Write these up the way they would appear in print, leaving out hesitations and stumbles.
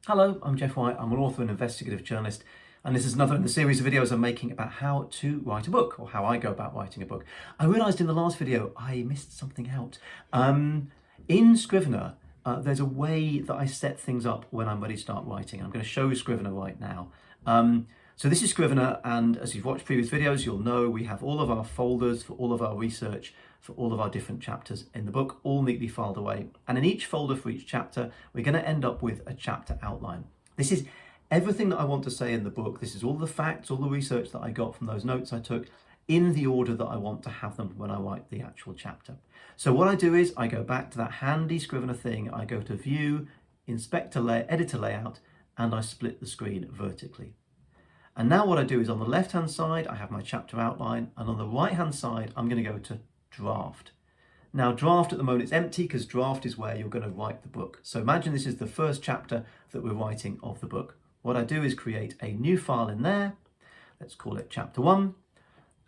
Hello, I'm Jeff White. I'm an author and investigative journalist, and this is another in the series of videos I'm making about how to write a book, or how I go about writing a book. I realised in the last video I missed something out. In Scrivener, there's a way that I set things up when I'm ready to start writing. I'm going to show you Scrivener right now. So this is Scrivener, and as you've watched previous videos, you'll know we have all of our folders for all of our research, for all of our different chapters in the book, all neatly filed away. And in each folder for each chapter, we're going to end up with a chapter outline. This is everything that I want to say in the book. This is all the facts, all the research that I got from those notes I took, in the order that I want to have them when I write the actual chapter. So what I do is I go back to that handy Scrivener thing. I go to View, Editor Layout, and I split the screen vertically. And now what I do is on the left-hand side, I have my chapter outline, and on the right-hand side, I'm going to go to Draft. Now, Draft at the moment is empty because Draft is where you're going to write the book. So imagine this is the first chapter that we're writing of the book. What I do is create a new file in there. Let's call it Chapter 1.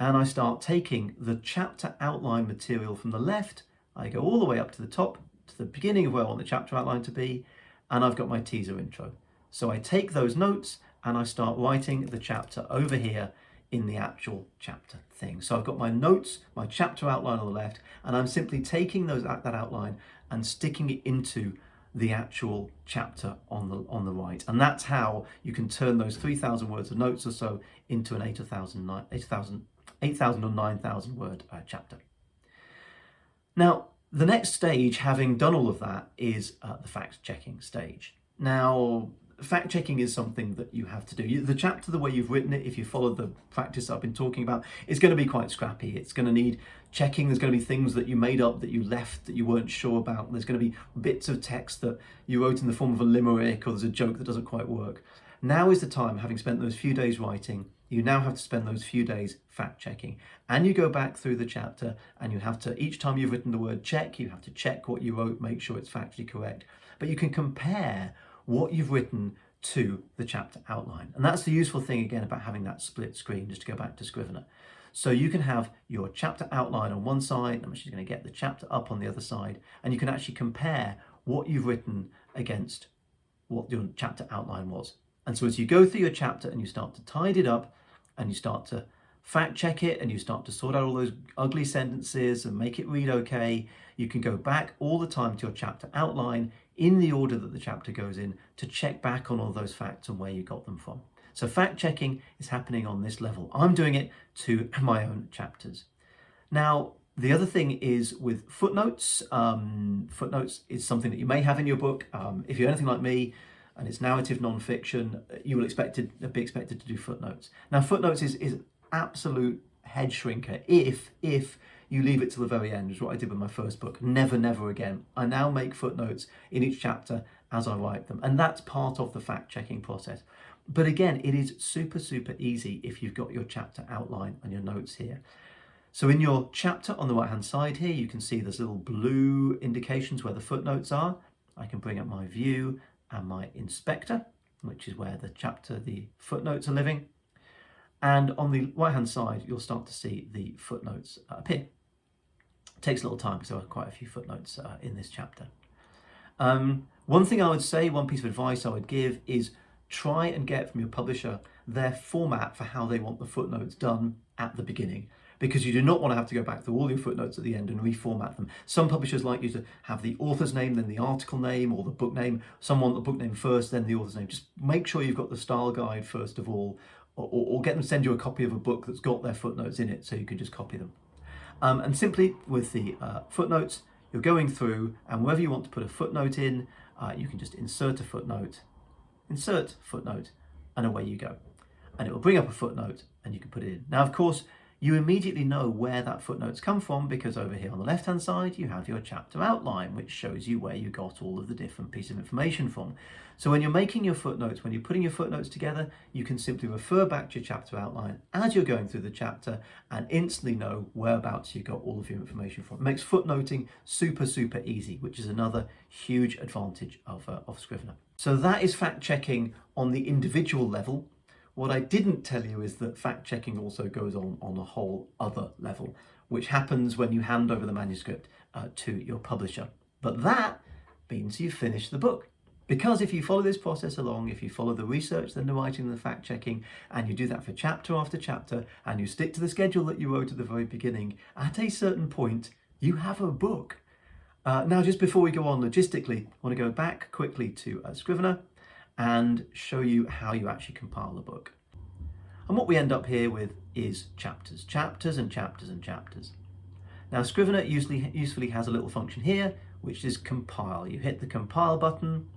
And I start taking the chapter outline material from the left. I go all the way up to the top, to the beginning of where I want the chapter outline to be, and I've got my teaser intro. So I take those notes and I start writing the chapter over here in the actual chapter thing. So I've got my notes, my chapter outline on the left, and I'm simply taking that outline and sticking it into the actual chapter on the right. And that's how you can turn those 3,000 words of notes or so into an 8,000 or 9,000 word chapter. Now, the next stage, having done all of that, is the fact-checking stage. Now, fact-checking is something that you have to do. The chapter, the way you've written it, if you follow the practice I've been talking about, is going to be quite scrappy. It's going to need checking. There's going to be things that you made up, that you left, that you weren't sure about. There's going to be bits of text that you wrote in the form of a limerick, or there's a joke that doesn't quite work. Now is the time, having spent those few days writing, you now have to spend those few days fact-checking. And you go back through the chapter, and you have to, each time you've written the word check, you have to check what you wrote, make sure it's factually correct. But you can compare what you've written to the chapter outline. And that's the useful thing, again, about having that split screen, just to go back to Scrivener. So you can have your chapter outline on one side, I'm actually going to get the chapter up on the other side, and you can actually compare what you've written against what your chapter outline was. And so as you go through your chapter and you start to tidy it up, and you start to fact check it, and you start to sort out all those ugly sentences and make it read okay, you can go back all the time to your chapter outline in the order that the chapter goes in to check back on all those facts and where you got them from. So fact checking is happening on this level. I'm doing it to my own chapters. Now, the other thing is with footnotes. Footnotes is something that you may have in your book. If you're anything like me, and it's narrative non-fiction, you will be expected to do footnotes. Now, footnotes is absolute head shrinker if you leave it till the very end, which is what I did with my first book. Never again. I now make footnotes in each chapter as I write them, and that's part of the fact-checking process. But again, it is super easy if you've got your chapter outline and your notes here. So in your chapter on the right-hand side here, you can see there's little blue indications where the footnotes are. I can bring up my view and my inspector, which is where the footnotes are living. And on the right-hand side, you'll start to see the footnotes appear. It takes a little time because there are quite a few footnotes in this chapter. One thing I would say, one piece of advice I would give is try and get from your publisher their format for how they want the footnotes done at the beginning, because you do not want to have to go back through all your footnotes at the end and reformat them. Some publishers like you to have the author's name, then the article name, or the book name. Some want the book name first, then the author's name. Just make sure you've got the style guide first of all, or get them to send you a copy of a book that's got their footnotes in it so you can just copy them. And simply with the footnotes, you're going through, and wherever you want to put a footnote in, you can just insert a footnote, and away you go. And it will bring up a footnote and you can put it in. Now, of course, you immediately know where that footnotes come from, because over here on the left-hand side, you have your chapter outline, which shows you where you got all of the different pieces of information from. So when you're making your footnotes, when you're putting your footnotes together, you can simply refer back to your chapter outline as you're going through the chapter and instantly know whereabouts you got all of your information from. It makes footnoting super easy, which is another huge advantage of Scrivener. So that is fact-checking on the individual level. What I didn't tell you is that fact-checking also goes on a whole other level, which happens when you hand over the manuscript to your publisher. But that means you've finished the book. Because if you follow this process along, if you follow the research, then the writing and the fact checking, and you do that for chapter after chapter, and you stick to the schedule that you wrote at the very beginning, at a certain point, you have a book. Now, just before we go on logistically, I want to go back quickly to Scrivener and show you how you actually compile the book. And what we end up here with is chapters, chapters and chapters and chapters. Now, Scrivener usefully has a little function here, which is compile. You hit the compile button,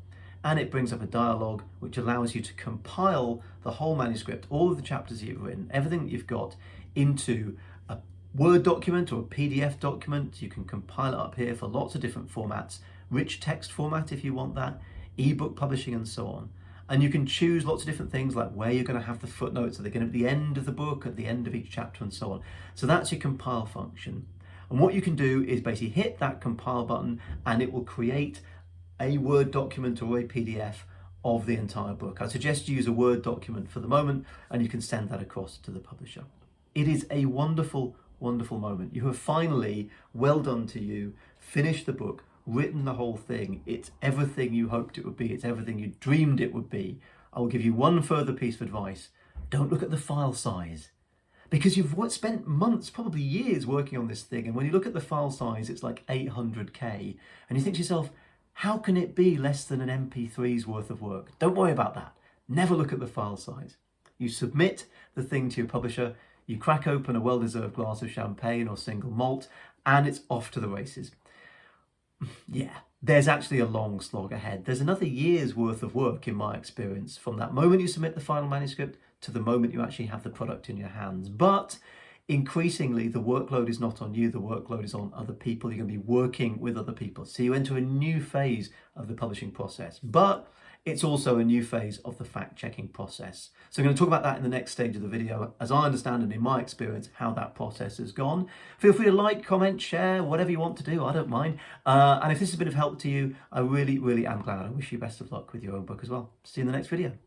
and it brings up a dialog which allows you to compile the whole manuscript, all of the chapters you've written, everything that you've got, into a Word document or a PDF document. You can compile it up here for lots of different formats, rich text format if you want that, ebook publishing and so on. And you can choose lots of different things like where you're going to have the footnotes. Are they going to be the end of the book, at the end of each chapter and so on. So that's your compile function. And what you can do is basically hit that compile button and it will create a Word document or a PDF of the entire book. I suggest you use a Word document for the moment, and you can send that across to the publisher. It is a wonderful, wonderful moment. You have finally, well done to you, finished the book, written the whole thing. It's everything you hoped it would be. It's everything you dreamed it would be. I will give you one further piece of advice. Don't look at the file size, because you've spent months, probably years working on this thing. And when you look at the file size, it's like 800K. And you think to yourself, how can it be less than an MP3's worth of work? Don't worry about that. Never look at the file size. You submit the thing to your publisher, you crack open a well-deserved glass of champagne or single malt, and it's off to the races. Yeah, there's actually a long slog ahead. There's another year's worth of work, in my experience, from that moment you submit the final manuscript to the moment you actually have the product in your hands. But increasingly, the workload is not on you, the workload is on other people. You're going to be working with other people. So you enter a new phase of the publishing process, but it's also a new phase of the fact-checking process. So I'm going to talk about that in the next stage of the video, as I understand and in my experience, how that process has gone. Feel free to like, comment, share, whatever you want to do, I don't mind. And if this has been of help to you, I really, really am glad. I wish you best of luck with your own book as well. See you in the next video.